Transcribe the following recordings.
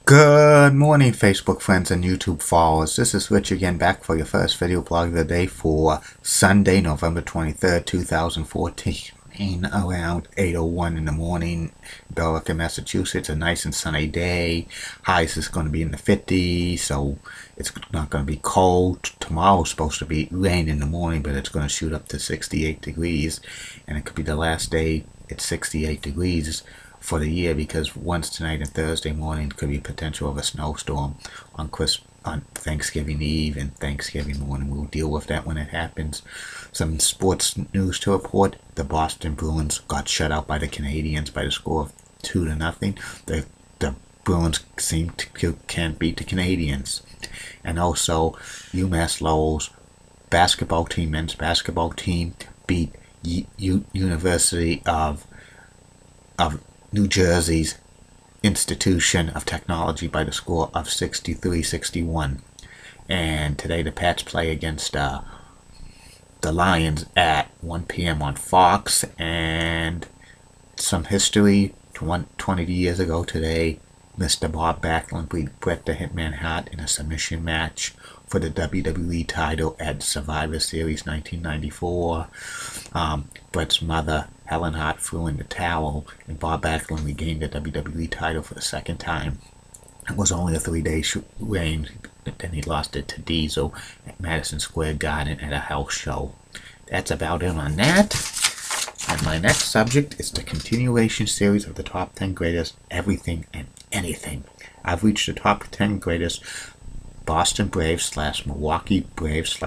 Good morning, Facebook friends and YouTube followers. This is Rich again, back for your first video blog of the day for Sunday, November 23rd, 2014, around 8:01 in the morning, Billerica, Massachusetts. A nice and sunny day. Highs is going to be in the 50s, so it's not going to be cold. Tomorrow's supposed to be rain in the morning, but it's going to shoot up to 68 degrees, and it could be the last day at 68 degrees for the year, because once tonight and Thursday morning could be potential of a snowstorm on Thanksgiving Eve and Thanksgiving morning. We'll deal with that when it happens. Some sports news to report. The Boston Bruins got shut out by the Canadiens by the score of 2-0. The Bruins can't beat the Canadiens. And also UMass Lowell's basketball team, men's basketball team, beat University of New Jersey's Institution of Technology by the score of 63-61. And today the Pats play against the Lions at 1 p.m. on Fox. And some history. 20 years ago today, Mr. Bob Backlund beat Bret the Hitman Hart in a submission match for the WWE title at Survivor Series 1994. Brett's mother, Helen Hart, threw in the towel, and Bob Backlund regained the WWE title for the second time. It was only a 3-day reign, then he lost it to Diesel at Madison Square Garden at a house show. That's about it on that. And my next subject is the continuation series of the top 10 greatest everything and anything. I've reached the top 10 greatest Boston Braves / Milwaukee Braves /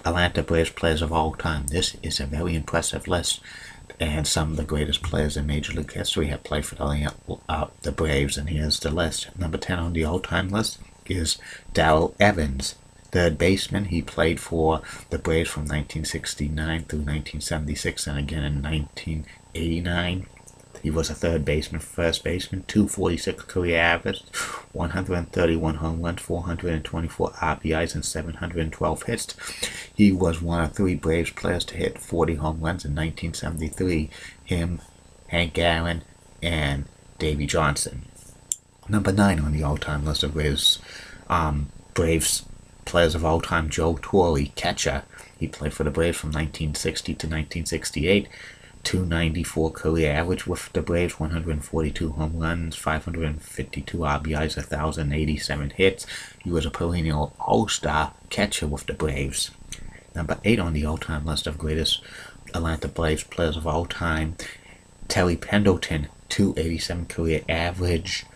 Atlanta Braves players of all time. This is a very impressive list, and some of the greatest players in Major League history have played for the Braves, and here's the list. Number 10 on the all-time list is Darrell Evans, third baseman. He played for the Braves from 1969 through 1976 and again in 1989. He was a third baseman, first baseman, 246 career average, 131 home runs, 424 RBIs, and 712 hits. He was one of 3 Braves players to hit 40 home runs in 1973. Him, Hank Aaron, and Davey Johnson. Number 9 on the all-time list of greatest Braves players of all time, Joe Torre, catcher. He played for the Braves from 1960 to 1968. 294 career average with the Braves, 142 home runs, 552 RBIs, 1,087 hits. He was a perennial all-star catcher with the Braves. Number 8 on the all-time list of greatest Atlanta Braves players of all time, Terry Pendleton, 287 career average,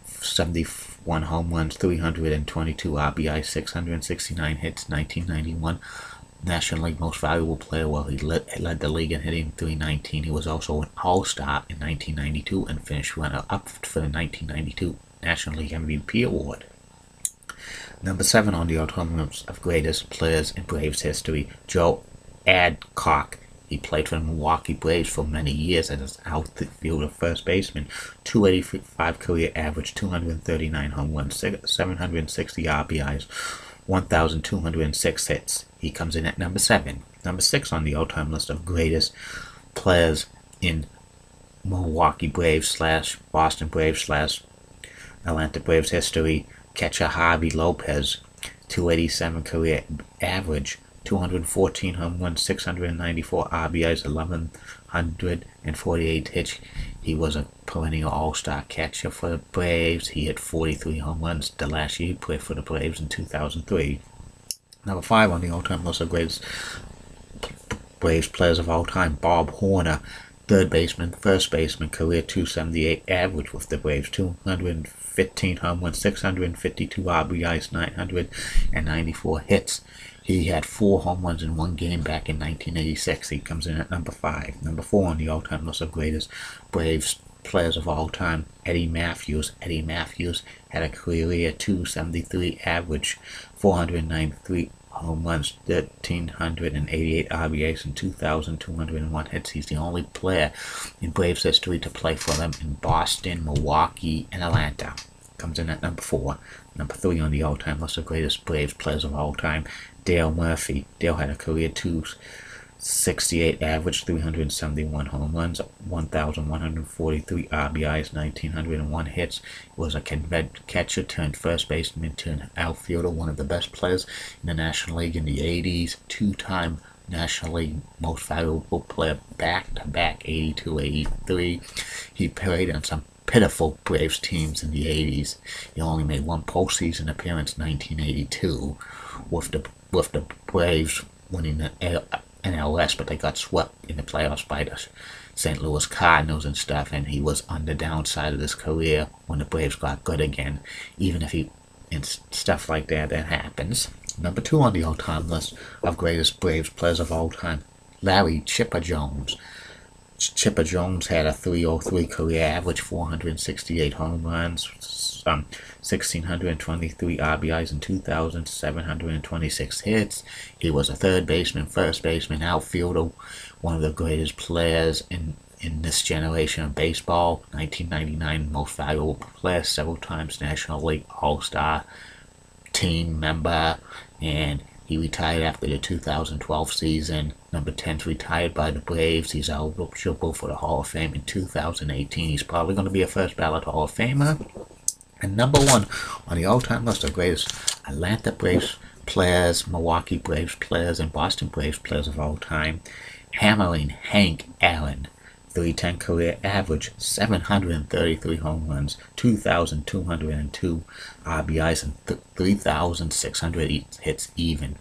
71 home runs, 322 RBIs, 669 hits, 1991. National League Most Valuable Player. Well, he led the league in hitting 319. He was also an All-Star in 1992 and finished runner-up for the 1992 National League MVP Award. Number 7 on the all-time list of greatest players in Braves history, Joe Adcock. He played for the Milwaukee Braves for many years as an outfielder first baseman. 285 career average, 239 home runs, 760 RBIs, 1,206 hits. He comes in at number 7. Number 6 on the all-time list of greatest players in Milwaukee Braves / Boston Braves / Atlanta Braves history, catcher Harvey Lopez, 287 career average, 214 home runs, 694 RBIs, 1,148 hits. He was a perennial all-star catcher for the Braves. He hit 43 home runs the last year he played for the Braves in 2003. Number 5 on the all-time list of greatest Braves players of all time, Bob Horner, third baseman, first baseman, career 278 average with the Braves, 215 home runs, 652 RBIs, 994 hits. He had 4 home runs in one game back in 1986. He comes in at number 5. Number 4 on the all-time list of greatest Braves players of all time, Eddie Matthews. Eddie Matthews had a career 273 average, 493 home runs, 1,388 RBIs, and 2,201 hits. He's the only player in Braves history to play for them in Boston, Milwaukee, and Atlanta. Comes in at number 4. Number 3 on the all-time list of greatest Braves players of all time, Dale Murphy. Dale had a career 68 average, 371 home runs, 1,143 RBIs, 1,901 hits. He was a catcher turned first baseman turned outfielder, one of the best players in the National League in the 80s, two-time National League Most Valuable Player back-to-back, 82, 83. He played on some pitiful Braves teams in the 80s. He only made one postseason appearance, 1982, with the Braves winning the NLS, but they got swept in the playoffs by the St. Louis Cardinals and stuff, and he was on the downside of his career when the Braves got good again. Even if he and stuff like that happens. Number 2 on the all-time list of greatest Braves players of all time, Larry Chipper Jones. Chipper Jones had a .303 career average, 468 home runs, 1,623 RBIs, and 2,726 hits. He was a third baseman, first baseman, outfielder, one of the greatest players in this generation of baseball. 1999 Most Valuable Player, several times National League All-Star team member, and he retired after the 2012 season. Number 10's retired by the Braves. He's eligible for the Hall of Fame in 2018. He's probably going to be a first ballot Hall of Famer. And number 1 on the all-time list of greatest Atlanta Braves players, Milwaukee Braves players, and Boston Braves players of all time, hammering Hank Aaron. .310 career average, 733 home runs, 2,202 RBIs, and 3,600 hits even.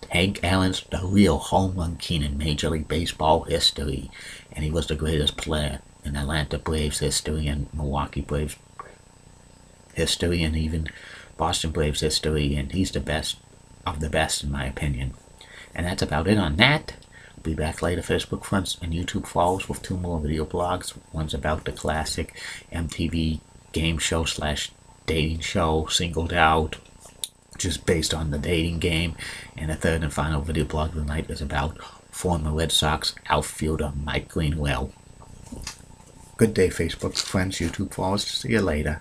Hank Aaron's the real home run king in Major League Baseball history, and he was the greatest player in Atlanta Braves history and Milwaukee Braves history and even Boston Braves history, and he's the best of the best in my opinion. And that's about it on that. Be back later, Facebook friends and YouTube followers, with 2 more video blogs. One's about the classic MTV game show / dating show, Singled Out, which is based on the dating game. And the third and final video blog of the night is about former Red Sox outfielder Mike Greenwell. Good day, Facebook friends, YouTube followers. See you later.